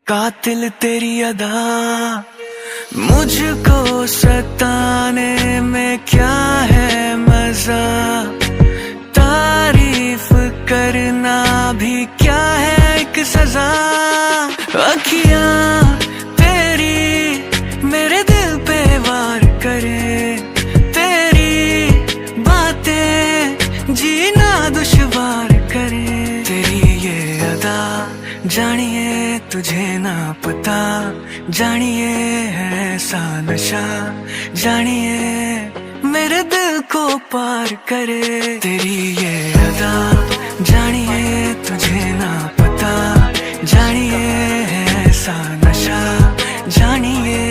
कातिल तेरी अदा मुझको सताने में क्या है मजा, तारीफ करना भी क्या है एक सजा। अखियां तेरी मेरे दिल पे वार करे, तेरी बातें जीना दुश्वार करे। तेरी ये अदा जानिए तुझे ना पता, जानिए है ऐसा नशा, जानिए मेरे दिल को पार करे। तेरी ये अदा जानिए तुझे ना पता, जानिए है ऐसा नशा, जानिए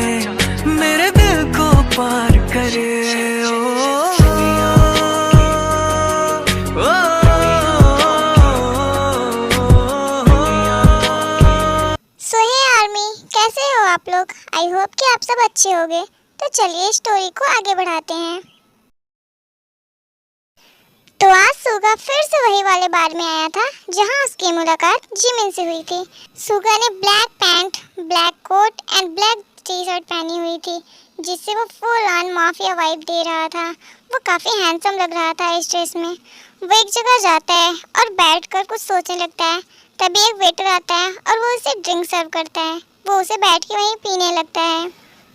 मेरे दिल को पार करे। कैसे हो आप लोग? आई होप कि आप सब अच्छे होंगे। तो चलिए स्टोरी को आगे बढ़ाते हैं। तो आज सुगा फिर से वही वाले बार में आया था जहां उसकी मुलाकात जिमिन से हुई थी। सुगा ने black pant, black coat and black T shirt पहनी हुई थी, जिससे वो फुल ऑन माफिया वाइब दे रहा था। वो काफी हैंडसम लग रहा था इस ड्रेस में। वो एक जगह जाता है और बैठकर कुछ सोचने लगता है। तभी एक वेटर आता है और वो उसे ड्रिंक सर्व करता है। वो उसे बैठ के वहीं पीने लगता है।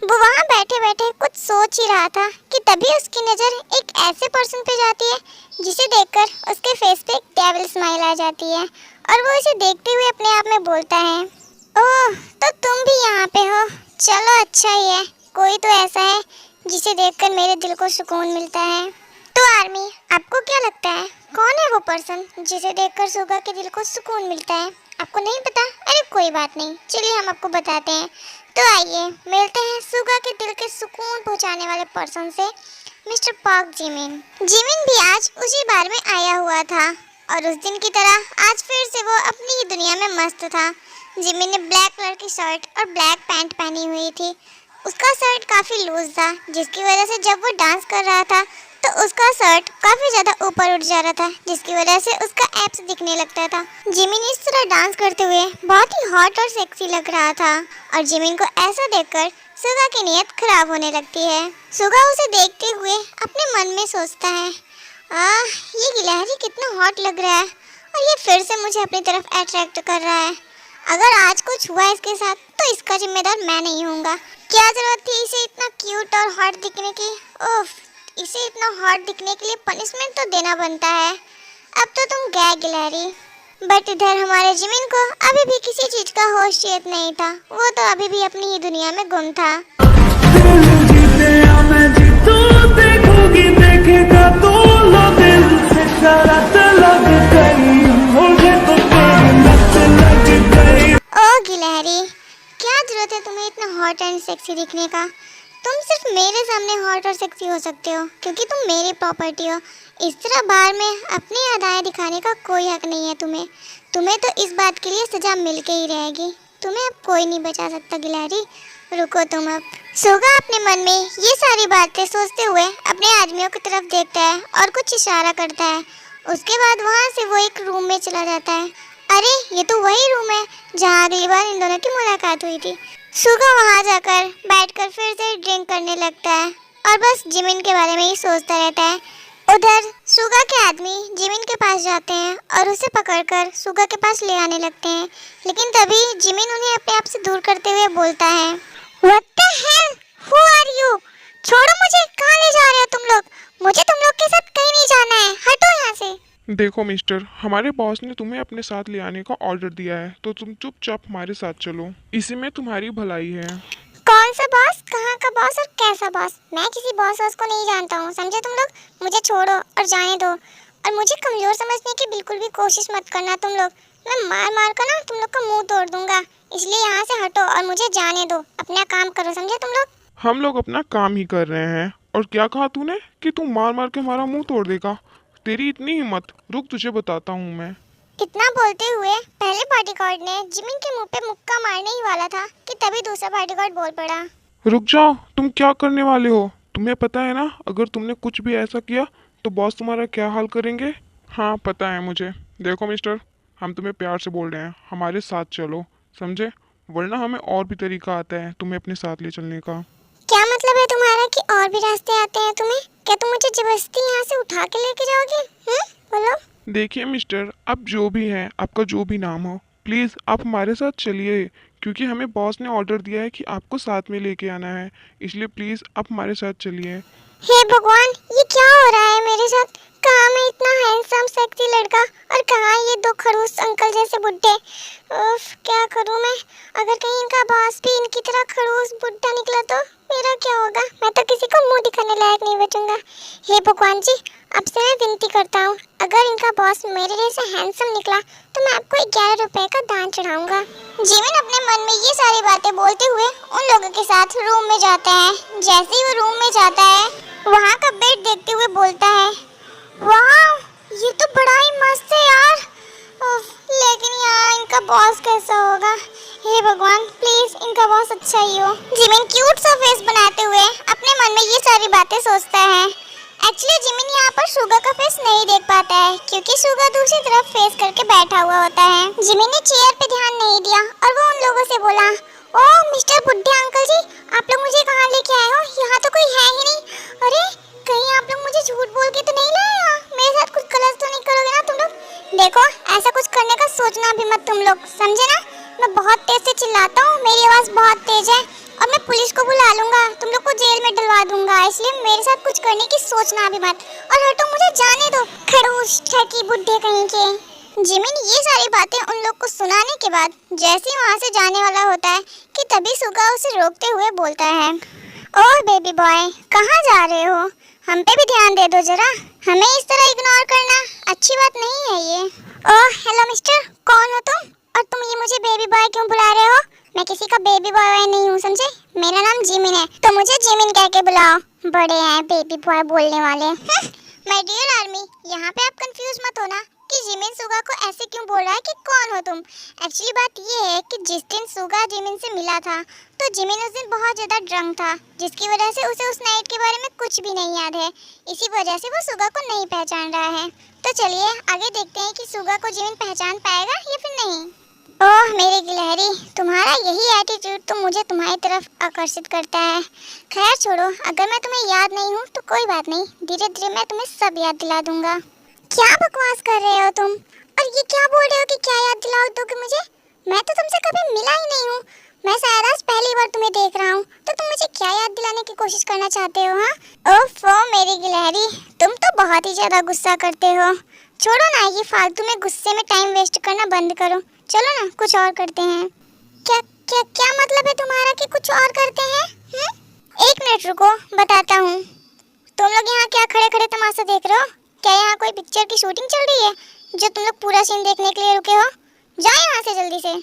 वो वहाँ बैठे बैठे कुछ सोच ही रहा था कि तभी उसकी नज़र एक ऐसे पर्सन पे जाती है जिसे देखकर उसके फेस पे एक डेविल स्माइल आ जाती है और वो इसे देखते हुए अपने आप में बोलता है, ओह तो तुम भी यहाँ पे हो, चलो अच्छा ही है, कोई तो ऐसा है जिसे देखकर मेरे दिल को सुकून मिलता है। तो आर्मी, आपको क्या लगता है कौन है वो पर्सन जिसे देखकर सुगा के दिल को सुकून मिलता है? आपको नहीं पता? अरे कोई बात नहीं, चलिए हम आपको बताते हैं। तो आइए मिलते हैं सुगा के दिल के सुकून पहुंचाने वाले पर्सन से, मिस्टर पार्क जिमिन। जिमिन भी आज उसी बार में आया हुआ था और उस दिन की तरह आज फिर से वो अपनी ही दुनिया में मस्त था। जिमिन ने ब्लैक कलर की शर्ट और ब्लैक पैंट पहनी हुई थी। उसका शर्ट काफ़ी लूज था, जिसकी वजह से जब वो डांस कर रहा था तो उसका शर्ट काफ़ी ज़्यादा ऊपर उठ जा रहा था, जिसकी वजह से उसका एब्स दिखने लगता था। जिमिन इस तरह डांस करते हुए बहुत ही हॉट और सेक्सी लग रहा था और जिमिन को ऐसा देखकर सुगा की नीयत खराब होने लगती है। सुगा उसे देखते हुए अपने मन में सोचता है, ये गिलहरी कितना हॉट लग रहा है और ये फिर से मुझे अपनी तरफ अट्रैक्ट कर रहा है। अगर आज कुछ हुआ इसके साथ तो इसका जिम्मेदार मैं नहीं होऊंगा। क्या जरूरत थी इसे इतना क्यूट और हॉट दिखने की? ओफ, इसे इतना हॉट दिखने के लिए पनिशमेंट तो देना बनता है। अब तो तुम गए गिलहरी। बट इधर हमारे जिमिन को अभी भी किसी चीज का होश चेत नहीं था। वो तो अभी भी अपनी ही दुनिया में गुम था। ओ गिलहरी, क्या जरूरत है तुम्हें इतना हॉट एंड सेक्सी दिखने का? तुम सिर्फ मेरे सामने हॉट और सेक्सी हो सकते हो क्योंकि तुम मेरी प्रॉपर्टी हो। इस तरह बार में अपनी अदाएं दिखाने का कोई हक नहीं है तुम्हें। तुम्हें तो इस बात के लिए सजा मिल के ही रहेगी। तुम्हें अब कोई नहीं बचा सकता गिलहरी। रुको तुम अब। सुगा अपने मन में ये सारी बातें सोचते हुए अपने आदमियों की तरफ देखता है और कुछ इशारा करता है। उसके बाद वहाँ से वो एक रूम में चला जाता है। अरे ये तो वही रूम है जहाँ अगली बार इन दोनों की मुलाकात हुई थी। सुगा वहाँ जाकर बैठकर फिर से ड्रिंक करने लगता है और बस जिमिन के बारे में ही सोचता रहता है। उधर सुगा के आदमी जिमिन के पास जाते हैं और उसे पकड़कर सुगा के पास ले आने लगते हैं, लेकिन तभी जिमिन उन्हें अपने आप से दूर करते हुए बोलता है, What the hell? Who are you? छोड़ो मुझे, कहाँ ले जा रहे हो तुम लोग? मुझे तुम लोग के साथ कहीं नहीं जाना है, हटो यहाँ से। देखो मिस्टर, हमारे बॉस ने तुम्हें अपने साथ ले आने का ऑर्डर दिया है, तो तुम चुपचाप हमारे साथ चलो। इसी में तुम्हारी भलाई है। कौन सा बॉस, कहाँ का बॉस और कैसा बॉस? मैं किसी बॉस को नहीं जानता हूँ, समझे तुम लोग? मुझे छोड़ो और जाने दो। और मुझे कमजोर समझने की बिल्कुल भी कोशिश मत करना तुम लोग। मैं मार मार कर ना तुम लोग का मुंह तोड़ दूंगा। इसलिए यहाँ से हटो और मुझे जाने दो। अपना काम करो, समझे तुम लोग? हम लोग अपना काम ही कर रहे हैं। और क्या कहा तूने कि तू मार मार के हमारा मुंह तोड़ देगा? तेरी इतनी हिम्मत? रुक, तुझे बताता हूँ मैं। इतना बोलते हुए पहले बॉडीगार्ड ने जिमिन के मुंह पे मुक्का मारने ही वाला था कि तभी दूसरा बॉडीगार्ड बोल पड़ा, रुक जाओ, तुम क्या करने वाले हो? तुम्हें पता है ना, अगर तुमने कुछ भी ऐसा किया तो बॉस तुम्हारा क्या हाल करेंगे? हाँ पता है मुझे। देखो मिस्टर, हम तुम्हें प्यार से बोल रहे हैं, हमारे साथ चलो, समझे? वरना हमें और भी तरीका आता है तुम्हें अपने साथ ले चलने का। क्या मतलब है तुम्हारा कि और भी रास्ते आते हैं तुम्हें? क्या तुम मुझे जबरदस्ती यहाँ से उठा के लेके जाओगे? बोलो। देखिए मिस्टर, आप जो भी हैं, आपका जो भी नाम हो, प्लीज़ आप हमारे साथ चलिए, क्योंकि हमें बॉस ने ऑर्डर दिया है कि आपको साथ में लेके आना है, इसलिए प्लीज़ आप हमारे साथ चलिए। हे भगवान, ये क्या हो रहा है मेरे साथ? कहाँ मैं इतना हैंडसम सेक्सी लड़का और कहाँ ये दो खड़ूस अंकल जैसे बुड्ढे। उफ, क्या करूँ मैं? अगर कहीं इनका बॉस भी इनकी तरह खड़ूस बुड्ढा निकला तो मेरा क्या होगा? मैं तो किसी को मुंह दिखाने लायक नहीं बचूंगा। हे भगवान जी, आपसे मैं विनती करता हूँ, अगर इनका बॉस मेरे जैसे हैंडसम निकला तो मैं आपको 11 रुपए का दान चढ़ाऊंगा। जिमिन अपने मन में ये सारी बातें बोलते हुए उन लोगों के साथ रूम में जाता है। जैसे ही वो रूम में जाता है, वहाँ का बेड देखते हुए बोलता है, वाह, ये तो बड़ा ही मस्त है यार। उफ, लेकिन यहाँ इनका बॉस कैसा होगा? हे भगवान, प्लीज इनका बॉस अच्छा ही हो। जिमिन क्यूट सा फेस बनाते हुए अपने मन में ये सारी बातें सोचता है। एक्चुअली जिमिन यहाँ पर सुगा का फेस नहीं देख पाता है, क्योंकि सुगा दूसरी तरफ फेस करके बैठा हुआ होता है। जिमिन ने चेयर पे ध्यान नहीं दिया और वो उन लोगों से बोला, ओह मिस्टर बुड्ढे अंकल जी, आप लोग मुझे कहाँ लेके आए हो? यहाँ तो कोई है ही नहीं। अरे कहीं आप लोग मुझे झूठ बोल के तो नहीं लाए यहाँ? मेरे साथ कुछ गलत तो नहीं करोगे ना तुम लोग? देखो, ऐसा कुछ करने का सोचना भी मत तुम लोग, समझे ना? मैं बहुत तेज से चिल्लाता हूँ, मेरी आवाज़ बहुत तेज है और मैं पुलिस को बुला लूंगा, तुम लोग को जेल में डलवा दूंगा, इसलिए मेरे साथ कुछ करने की सोचना भी मत। और हटो, मुझे जाने दो, खड़ूस ठगी बुड्ढे कहीं के। जिमिन ये सारी बातें उन लोग को सुनाने के बाद जैसे ही वहाँ से जाने वाला होता है कि तभी सुगा उसे रोकते हुए बोलता है, ओह बेबी बॉय, कहाँ जा रहे हो? हम पे भी ध्यान दे दो जरा, हमें इस तरह इग्नोर करना अच्छी बात नहीं है ये। ओह हेलो मिस्टर, कौन हो तुम? और तुम ये मुझे बेबी बॉय क्यों बुला रहे हो? मैं किसी का बेबी बॉय नहीं हूँ, समझे? मेरा नाम जिमिन है, तो मुझे जिमिन कह के बुलाओ। बड़े हैं बेबी बॉय बोलने वाले। माय डियर आर्मी, यहाँ पे आप कंफ्यूज मत होना कि जिमिन सुगा को ऐसे क्यों बोल रहा है कि कौन हो तुम। एक्चुअली बात ये है कि जिस दिन सुगा जिमिन से मिला था तो जिमिन उस दिन बहुत ज़्यादा ड्रंक था, जिसकी वजह से उसे उस नाइट के बारे में कुछ भी नहीं याद है। इसी वजह से वो सुगा को नहीं पहचान रहा है। तो चलिए आगे देखते हैं कि सुगा को जिमिन पहचान पाएगा या फिर नहीं। ओह मेरे गिलहरी, तुम्हारा यही एटीट्यूड तो मुझे तुम्हारी तरफ आकर्षित करता है। खैर छोड़ो, अगर मैं तुम्हें याद नहीं हूँ तो कोई बात नहीं, धीरे धीरे मैं तुम्हें सब याद दिला दूंगा। क्या बकवास कर रहे हो तुम? और ये क्या बोल रहे हो कि क्या याद दिलाओ दोगे मुझे? मैं तो तुमसे कभी मिला ही नहीं हूँ, मैं शायद आज पहली बार तुम्हें देख रहा हूँ, तो तुम मुझे क्या याद दिलाने की कोशिश करना चाहते हो? हाँ ओफो मेरी गिलहरी, तुम तो बहुत ही ज़्यादा गुस्सा करते हो। छोड़ो ना, ये फालतू में गुस्से में टाइम वेस्ट करना बंद करो, चलो ना कुछ और करते हैं। क्या क्या क्या मतलब है तुम्हारा कि कुछ और करते हैं? एक मिनट रुको, बताता हूँ। तुम लोग यहाँ क्या खड़े खड़े तमाशा देख रहे हो? क्या यहाँ कोई पिक्चर की शूटिंग चल रही है जो तुम लोग पूरा सीन देखने के लिए रुके हो? जाओ यहाँ से जल्दी से।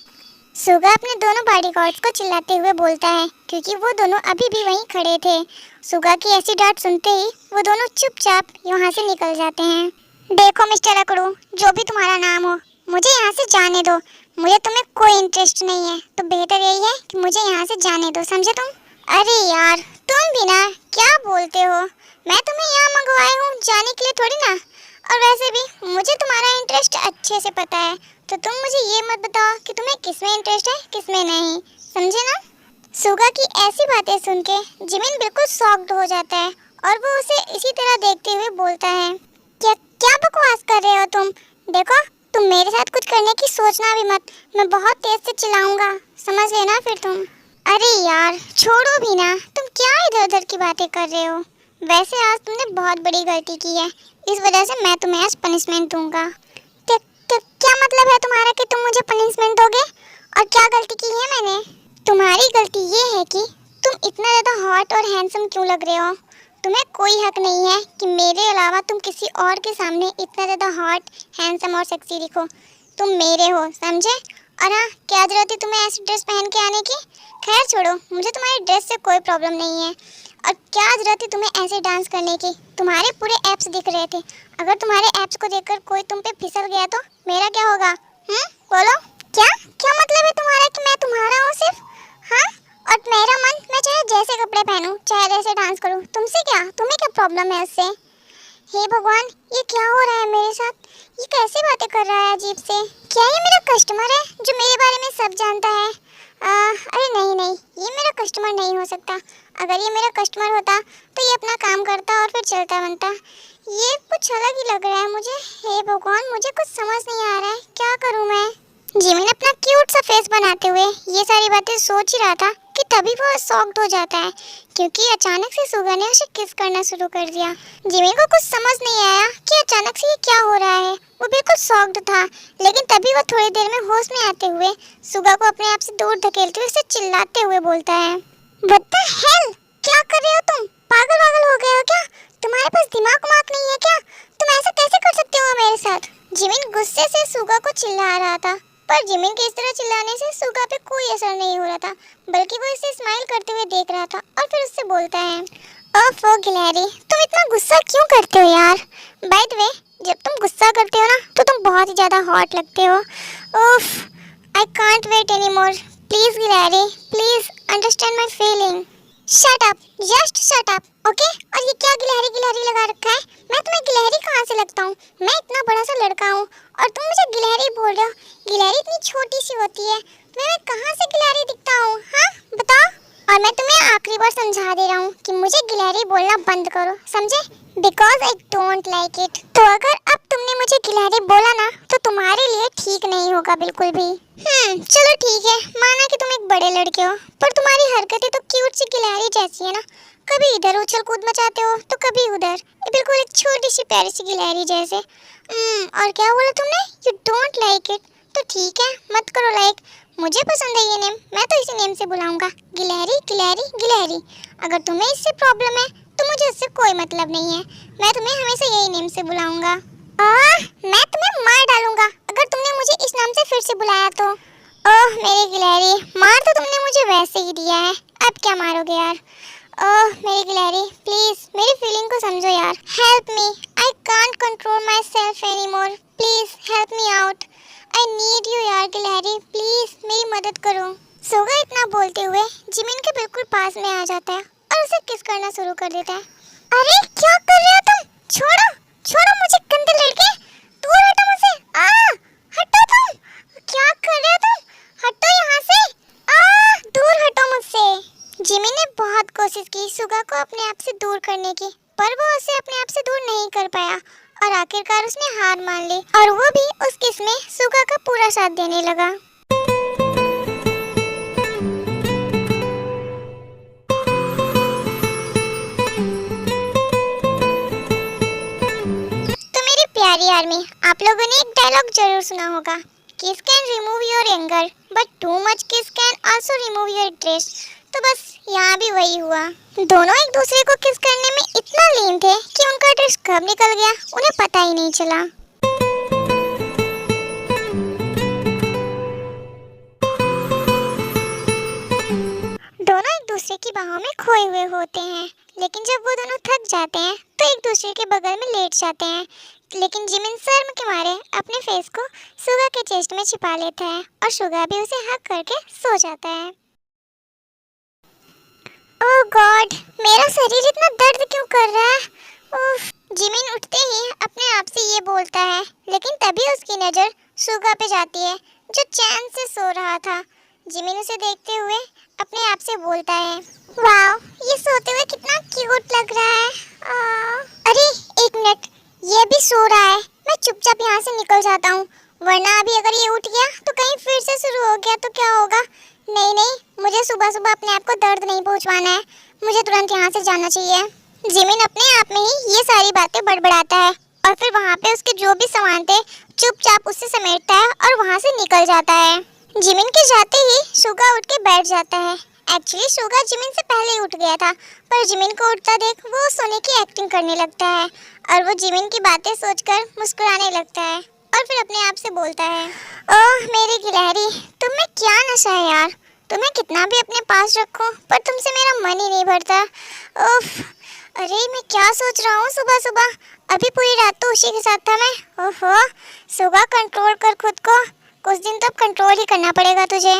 सुगा अपने दोनों बॉडीगार्ड्स को चिल्लाते हुए बोलता है, क्योंकि वो दोनों अभी भी वहीं खड़े थे। सुगा की ऐसी डांट सुनते ही वो दोनों चुपचाप यहाँ से निकल जाते हैं। देखो मिस्टर अकड़ू, जो भी तुम्हारा नाम हो, मुझे यहाँ से जाने दो। मुझे तुम्हें कोई इंटरेस्ट नहीं है, तो बेहतर यही है कि मुझे यहाँ से जाने दो, समझे तुम? अरे यार, तुम भी ना क्या बोलते हो? मैं तुम्हें यहाँ मंगवाई हूँ जाने के लिए थोड़ी ना। और वैसे भी मुझे तुम्हारा इंटरेस्ट अच्छे से पता है, तो तुम मुझे ये मत बताओ कि तुम्हें किसमें इंटरेस्ट है किसमें नहीं, समझे ना? सुगा की ऐसी बातें सुन के जिमिन बिल्कुल शॉक्ड हो जाता है और वो उसे इसी तरह देखते हुए बोलता है, क्या क्या बकवास कर रहे हो तुम? देखो, तुम मेरे साथ कुछ करने की सोचना भी मत, मैं बहुत तेज से चिल्लाऊंगा, समझ लेना फिर तुम। अरे यार छोड़ो भी ना, तुम क्या इधर उधर की बातें कर रहे हो? वैसे आज तुमने बहुत बड़ी गलती की है, इस वजह से मैं तुम्हें आज पनिशमेंट दूंगा। क्या मतलब है तुम्हारा कि तुम मुझे पनिशमेंट दोगे? और क्या गलती की है मैंने? तुम्हारी गलती ये है कि तुम इतना ज़्यादा हॉट और हैंडसम क्यों लग रहे हो। तुम्हें कोई हक नहीं है कि मेरे अलावा तुम किसी और के सामने इतना ज़्यादा हॉट, हैंडसम और सेक्सी दिखो। तुम मेरे हो, समझे? और हाँ, क्या जरूरत है तुम्हें ऐसी ड्रेस पहन के आने की? खैर छोड़ो, मुझे तुम्हारी ड्रेस से कोई प्रॉब्लम नहीं है। और क्या जरूरत है तुम्हें ऐसे डांस करने की? तुम्हारे पूरे एप्स दिख रहे थे, अगर तुम्हारे एप्स को देखकर कोई तुम पे फिसल गया तो मेरा क्या होगा? बोलो, क्या क्या मतलब है तुम्हारा कि मैं तुम्हारा हूँ सिर्फ? हाँ, और मेरा मन, मैं चाहे जैसे कपड़े पहनूं, चाहे जैसे डांस करूं, तुमसे क्या? तुम्हें क्या प्रॉब्लम है उससे? हे भगवान, ये क्या हो रहा है मेरे साथ? ये कैसी बातें कर रहा है अजीब से? क्या ये मेरा कस्टमर है जो मेरे बारे में सब जानता है? अरे नहीं नहीं, ये मेरा कस्टमर नहीं हो सकता। अगर ये मेरा कस्टमर होता तो ये अपना काम करता और फिर चलता बनता। ये कुछ अलग ही लग रहा है मुझे। हे भगवान, मुझे कुछ समझ नहीं आ रहा है, क्या करूं मैं। जिमिन अपना क्यूट सा फेस बनाते हुए ये सारी बातें सोच ही रहा था कि तभी वो शॉक्ड हो जाता है, क्योंकि अचानक से सुगा ने उसे किस करना शुरू कर दिया। जिमिन को कुछ समझ नहीं आया कि अचानक से ये क्या हो रहा है। वो बिल्कुल शॉक्ड था, लेकिन तभी वो थोड़ी देर में होश में आते हुए सुगा को अपने आप से दूर धकेलते हुए उसे चिल्लाते हुए बोलता है, व्हाट द हेल, क्या कर रहे हो तुम? पागल वागल हो गए हो क्या? तुम्हारे पास दिमाग नहीं है क्या? तुम ऐसा कैसे कर सकते हो मेरे साथ? जिमिन गुस्से से सुगा को चिल्ला रहा था, पर जिमिन के इस तरह चिल्लाने से सुगा पे कोई असर नहीं हो रहा था, बल्कि वो इसे स्माइल करते हुए देख रहा था और फिर उससे बोलता है, ओफो गिलहरी, तुम इतना गुस्सा क्यों करते हो यार? बाय द वे, जब तुम गुस्सा करते हो ना तो तुम बहुत ही ज़्यादा हॉट लगते हो। उफ, I can't wait anymore. Please गिलहरी, please understand my feeling. Shut up, just shut up, okay? और ये क्या गिलहरी गिलहरी लगा रखा है? मैं तुम्हें गिलहरी कहाँ से लगता हूँ? मैं इतना बड़ा सा लड़का हूँ और तुम मुझे गिलहरी बोल रहे हो? गिलहरी इतनी छोटी सी होती है, मैं कहाँ से गिलहरी दिखता हूँ? हाँ बताओ। और मैं तुम्हें आखिरी बार समझा दे रहा हूँ कि मुझे गिलहरी बोलना बंद करो, समझे? Because I don't like it. तो अगर अब तुमने मुझे गिलहरी बोला ना तो तुम्हारे लिए ठीक नहीं होगा बिल्कुल भी। चलो ठीक है, माना कि तुम एक बड़े लड़के हो, पर तुम्हारी हरकतें तो क्यूट सी गिलहरी जैसी है ना। कभी इधर उछल कूद मचाते हो तो कभी उधर, बिल्कुल एक छोटी सी प्यारी सी गिलहरी जैसे। और क्या बोला तुमने? You don't like it? तो ठीक है, मत करो लाइक। मुझे पसंद है ये नेम, मैं तो इसी नेम से बुलाऊंगा, गिलहरी गिलहरी गिलहरी। अगर तुम्हें इससे प्रॉब्लम है तो मुझे इससे कोई मतलब नहीं है, मैं तुम्हें हमेशा यही नेम से बुलाऊंगा। मैं तुम्हें मार डालूंगा अगर तुमने मुझे इस नाम से फिर से बुलाया तो। ओह मेरी गिलहरी, मार तो तुमने मुझे वैसे ही दिया है, अब क्या मारोगे यार? ओह मेरी गिलहरी, प्लीज मेरी फीलिंग को समझो यार। Help me, I can't control my self any more, please help me out, I need you यार गिलहरी, प्लीज मेरी मदद करो। सोगा इतना बोलते हुए जिमिन के बिल्कुल पास में आ जाता है और उसे किस करना शुरू कर देता है। अरे क्या कर रहे हो तुम? छोड़ो छोड़ो मुझे गंदे लड़के, दूर हटो मुझसे। हटो तुम, क्या कर रहे हो तुम? हटो यहाँ से, दूर हटो मुझसे। जिमी ने बहुत कोशिश की सुगा को अपने आप से दूर करने की, पर वो उसे अपने आप से दूर नहीं कर पाया और आखिरकार उसने हार मान ली और वो भी उस किस में सुगा का पूरा साथ देने लगा। प्यारी आर्मी, आप लोगों ने एक डायलॉग जरूर सुना होगा, kiss can remove your anger but too much kiss can also remove your interest. तो बस यहाँ भी वही हुआ, दोनों एक दूसरे को किस करने में इतना लीन थे कि उनका इंटरेस्ट कब निकल गया उन्हें पता ही नहीं चला। दोनों एक दूसरे की बाहों में खोए हुए होते हैं, लेकिन जब वो दोनों थक जाते हैं तो एक दूसरे के बगल में लेट जाते हैं। लेकिन जिमिन शर्म के मारे अपने फेस को सुगा के चेस्ट में छिपा लेता है और सुगा भी उसे हक करके सो जाता है। ओह गॉड, मेरा शरीर इतना दर्द क्यों कर रहा है? उफ। जिमिन उठते ही अपने आप से ये बोलता है, लेकिन तभी उसकी नज़र सुगा पे जाती है जो चैन से सो रहा था। जिमिन उसे देखते हुए अपने आप से बोलता है, वाओ ये सोते हुए कितना क्यूट लग रहा है। अरे एक मिनट, ये भी सो रहा है, मैं चुपचाप यहाँ से निकल जाता हूँ, वरना अभी अगर ये उठ गया तो कहीं फिर से शुरू हो गया तो क्या होगा? नहीं नहीं, मुझे सुबह सुबह अपने आप को दर्द नहीं पहुँचवाना है, मुझे तुरंत यहाँ से जाना चाहिए। जिमिन अपने आप में ही ये सारी बातें बड़बड़ाता है और फिर वहाँ पे उसके जो भी सामान थे चुपचाप उससे समेटता है और वहाँ से निकल जाता है। जिमिन के जाते ही सुगा उठ के बैठ जाता है। एक्चुअली सुगा जिमिन से पहले ही उठ गया था, पर जिमिन को उठता देख वो सोने की एक्टिंग करने लगता है और वो जिमिन की बातें सोचकर मुस्कुराने लगता है और फिर अपने आप से बोलता है, ओह मेरी गिलहरी, तुम में क्या नशा है यार, तुम्हें कितना भी अपने पास रखूं पर तुमसे मेरा मन ही नहीं भरता। उफ, अरे मैं क्या सोच रहा हूँ सुबह सुबह, अभी पूरी रात तो उसी के साथ था मैं। ओहो सुगा, कंट्रोल कर खुद को, कुछ दिन तो कंट्रोल ही करना पड़ेगा तुझे।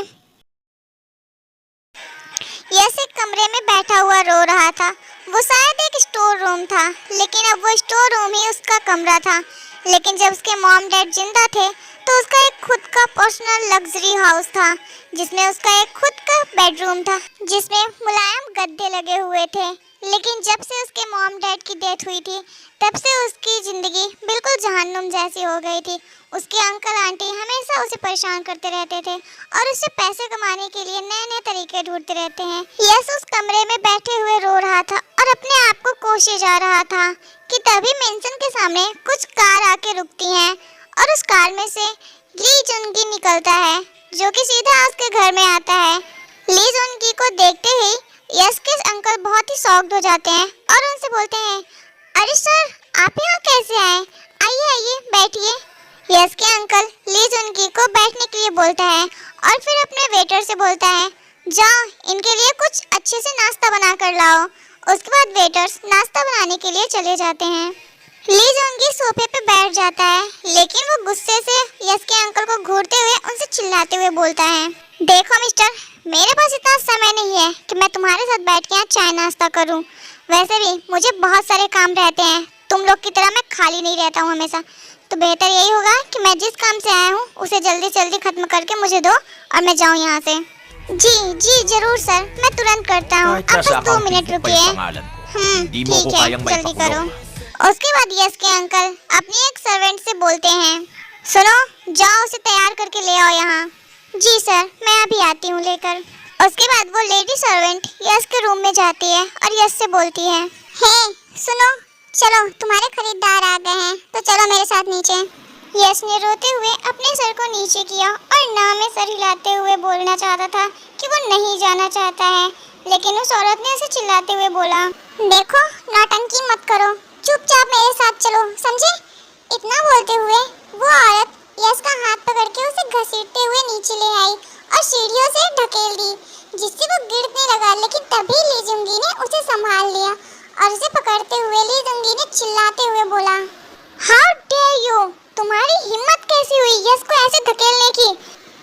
यस एक कमरे में बैठा हुआ रो रहा था वो शायद एक स्टोर रूम था, लेकिन अब वो स्टोर रूम ही उसका कमरा था। लेकिन जब उसके मॉम डैड जिंदा थे तो उसका एक खुद का पर्सनल लग्जरी हाउस था, जिसमें उसका एक खुद का बेडरूम था, जिसमें मुलायम गद्दे लगे हुए थे। लेकिन जब से उसके मॉम डैड की डेथ हुई थी, तब से उसकी ज़िंदगी बिल्कुल जहन्नुम जैसी हो गई थी। उसके अंकल आंटी हमेशा उसे परेशान करते रहते थे और उससे पैसे कमाने के लिए नए नए तरीके ढूंढते रहते हैं। यस उस कमरे में बैठे हुए रो रहा था और अपने आप को कोसे जा रहा था कि तभी मेंशन के सामने कुछ कार आके रुकती हैं और उस कार में से ली जुनगी निकलता है, जो कि सीधा उसके घर में आता है। ली जुनगी को देखते ही यस के अंकल बहुत ही शॉक्ड हो जाते हैं और उनसे बोलते हैं, अरे सर, आप यहाँ कैसे आए? आइए आइए बैठिए। यस के अंकल ली जुनगी को बैठने के लिए बोलता है और फिर अपने वेटर से बोलता है, जाओ इनके लिए कुछ अच्छे से नाश्ता बना कर लाओ। उसके बाद वेटर्स नाश्ता बनाने के लिए चले जाते हैं। ली जुनगी सोफे पे बैठ जाता है, लेकिन वो गुस्से से यस के अंकल को घूरते हुए उनसे चिल्लाते हुए बोलता है, देखो मिस्टर, मेरे पास इतना समय नहीं है कि मैं तुम्हारे साथ बैठ के यहाँ चाय नाश्ता करूँ। वैसे भी मुझे बहुत सारे काम रहते हैं, तुम लोग की तरह मैं खाली नहीं रहता हूँ हमेशा। तो बेहतर यही होगा कि मैं जिस काम से आया हूँ उसे जल्दी जल्दी खत्म करके मुझे दो और मैं जाऊँ यहाँ से। जी जी जरूर सर, मैं तुरंत करता हूँ, आप बस 2 मिनट रुकिए। ठीक है, जल्दी करो। उसके बाद यस के अंकल अपनी एक सर्वेंट से बोलते हैं, सुनो, जाओ उसे तैयार करके ले आओ यहाँ। जी सर, मैं अभी आती हूँ लेकर। उसके बाद वो लेडी सर्वेंट यस के रूम में जाती है और यस से बोलती है, हे सुनो, चलो तुम्हारे खरीदार आ गए हैं, तो चलो मेरे साथ नीचे। यस ने रोते हुए अपने सर को नीचे किया और ना में सर हिलाते हुए बोलना चाहता था कि वो नहीं जाना चाहता है, लेकिन उस औरत ने उसे चिल्लाते हुए बोला, देखो नौटंकी मत करो, चुपचाप मेरे साथ चलो, समझे? इतना बोलते हुए वो औरत यस का हाथ पकड़ के उसे घसीटते हुए नीचे ले आई और सीढ़ियों से ढकेल दी, जिससे वो गिरने लगा। लेकिन तभी ली जुंगी ने उसे संभाल लिया और उसे पकड़ते हुए ली जुंगी ने चिल्लाते हुए बोला, हाउ डेयर यू, तुम्हारी हिम्मत कैसी हुई यस को ऐसे धकेलने की?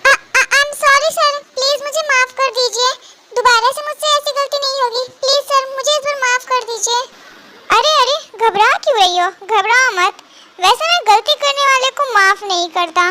I am sorry sir, please मुझे माफ कर दीजिए, दोबारा से मुझसे ऐसी गलती नहीं होगी, प्लीज सर मुझे इस बार माफ कर दीजिए। अरे अरे, घबरा क्यों रही हो? घबराओ मत, वैसे मैं गलती करने वाले को माफ नहीं करता,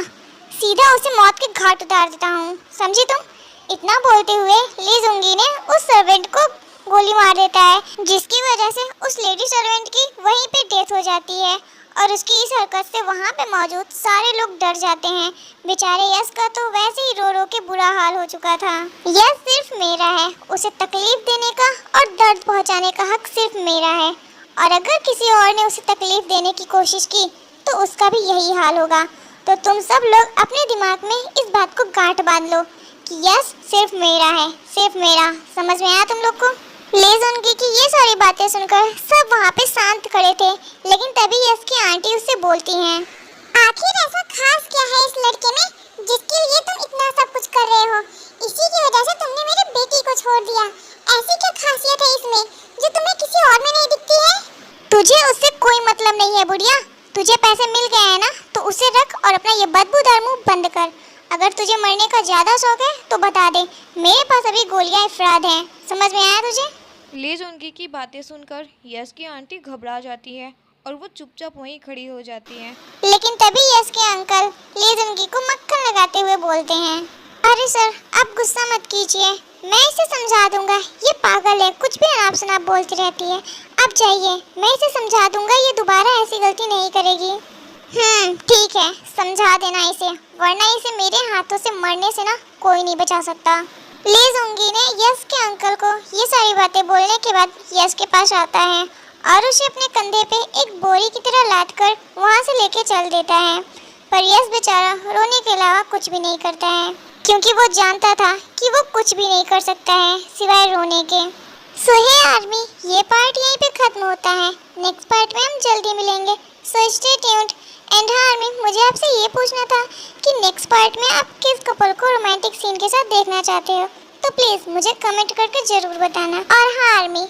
सीधा उसे मौत के घाट उतार देता हूँ, समझी तुम? इतना बोलते हुए ली जुंगी ने उस सर्वेंट को गोली मार देता है, जिसकी वजह से उस लेडी सर्वेंट की वहीं पे डेथ हो जाती है और उसकी इस हरकत से वहाँ पे मौजूद सारे लोग डर जाते हैं। बेचारे यस का तो वैसे ही रो रो के बुरा हाल हो चुका था। यस सिर्फ मेरा है, उसे तकलीफ देने का और दर्द पहुँचाने का हक सिर्फ मेरा है, और अगर किसी और ने उसे तकलीफ देने की कोशिश की तो उसका भी यही हाल होगा। तो तुम सब लोग अपने दिमाग में इस बात को गांठ बांध लो कि यस सिर्फ मेरा है, सिर्फ मेरा। समझ में आया तुम लोग को? ले जुनगी की ये सारी बातें सुनकर सब वहाँ पे शांत खड़े थे, लेकिन तभी यस की आंटी उससे बोलती हैं, आखिर ऐसा खास क्या है इस लड़के में जिसके लिए तुम इतना सब कुछ कर रहे हो? इसी की वजह से तुमने मेरी बेटी को छोड़ दिया। ऐसी क्या खासियत है इसमें जो तुम्हें किसी और में नहीं दिखती है? तुझे उससे कोई मतलब नहीं है बुढ़िया, तुझे पैसे मिल गए हैं ना, तो उसे रख और अपना ये बदबूदार मुंह बंद कर। अगर तुझे मरने का ज्यादा शौक है तो बता दे, मेरे पास अभी गोलियां इफराद हैं। समझ में आया तुझे? ले जुनगी की बातें सुनकर यस की आंटी घबरा जाती है और वो चुपचाप वहीं खड़ी हो जाती है। लेकिन तभी यस के अंकल ले जुनगी को मक्खन लगाते हुए बोलते हैं, अरे सर आप गुस्सा मत कीजिए, मैं इसे समझा दूंगा, ये पागल है, कुछ भी अनाप शनाप बोलती रहती है। आप जाइए, मैं इसे समझा दूंगा, ये दोबारा ऐसी गलती नहीं करेगी। ठीक है, समझा देना इसे, वरना इसे मेरे हाथों से मरने से ना कोई नहीं बचा सकता। ले जुंगी ने यस के अंकल को ये सारी बातें बोलने के बाद यस के पास आता है और उसे अपने कंधे पे एक बोरी की तरह लाद कर वहाँ से लेके चल देता है। पर यस बेचारा रोने के अलावा कुछ भी नहीं करता है, क्योंकि वो जानता था कि वो कुछ भी नहीं कर सकता है सिवाय रोने के। सो हे आर्मी, ये पार्ट यहीं पे खत्म होता है, नेक्स्ट पार्ट में हम जल्दी मिलेंगे, सो स्टे ट्यून्ड। एंड हाँ आर्मी, मुझे आपसे ये पूछना था कि नेक्स्ट पार्ट में आप किस कपल को रोमांटिक सीन के साथ देखना चाहते हो, तो प्लीज़ मुझे कमेंट करके ज़रूर बताना। और हाँ आर्मी,